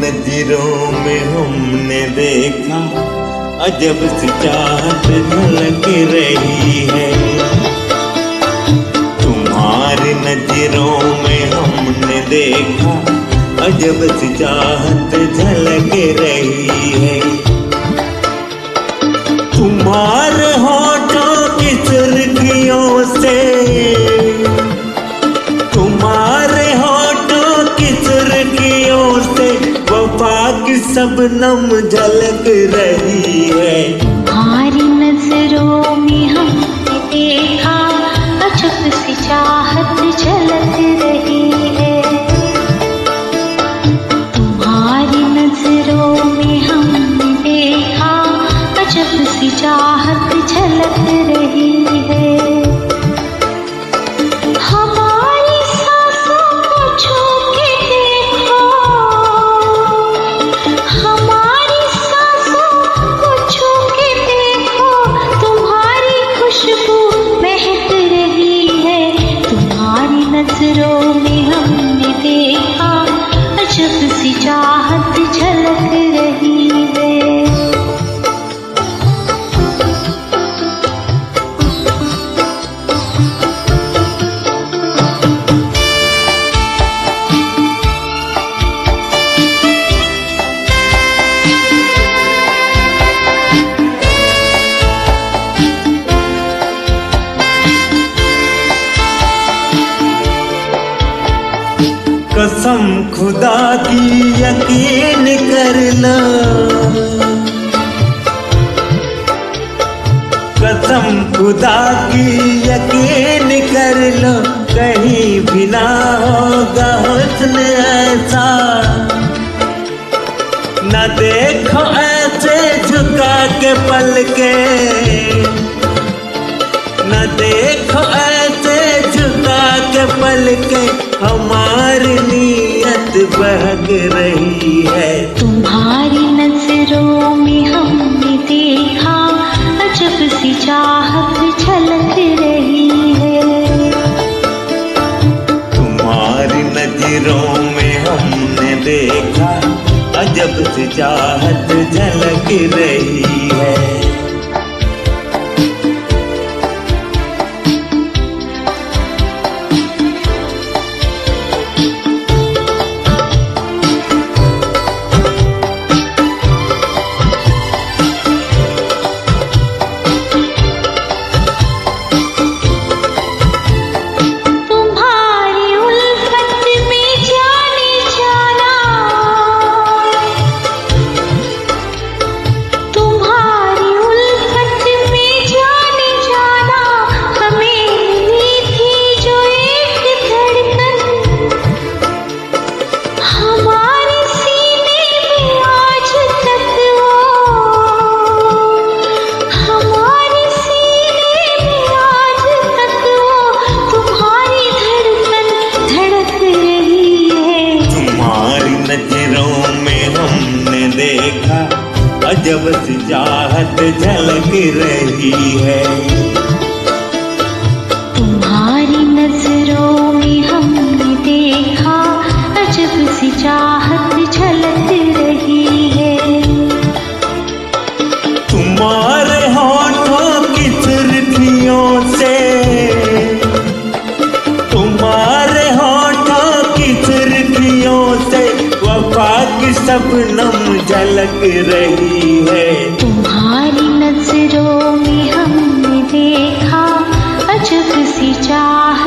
नजरों में हमने देखा अजब सी चाहत झलक रही है। तुम्हारी नजरों में हमने देखा अजब सी चाहत झलक रही है। तुम्हारे होठों की सुर्खियों से, तुम्हारे होठों की सुर्खियों से वफा की शबनम झलक रही है। तुम्हारी नजरों में हमने देखा अजब सी चाहत झलक रही है। तुम्हारी नजरों में हमने देखा अजब सी चाहत झलक रही है। हमारी सांसों को छू के देखो, हमारी सांसों को छू के देखो, तुम्हारी खुशबू महक रही है। तुम्हारी नजरों में हमने देखा अजब सी चाहत झलक रही है। कसम खुदा की यकीन कर लो, कसम खुदा की यकीन कर लो, कहीं भी ना होगा हुस्न ऐसा। न देखो ऐसे झुका के पल के, न देखो ऐसे झुका के पल के, हमारी नीयत बहक रही है। तुम्हारी नजरों में हमने देखा अजब सी चाहत झलक रही है। तुम्हारी नजरों में हमने देखा अजब सी चाहत झलक रही है। अजब सी चाहत झलक रही है। तुम्हारी नजरों में हमने देखा अजब सी चाहत झलक रही है। तुम्हारे होठों की सुर्खियों से, तुम्हारे होठों की सुर्खियों से वफा की शबनम झलक रही है। तुम्हारी नजरों में हमने देखा अजब सी चाहत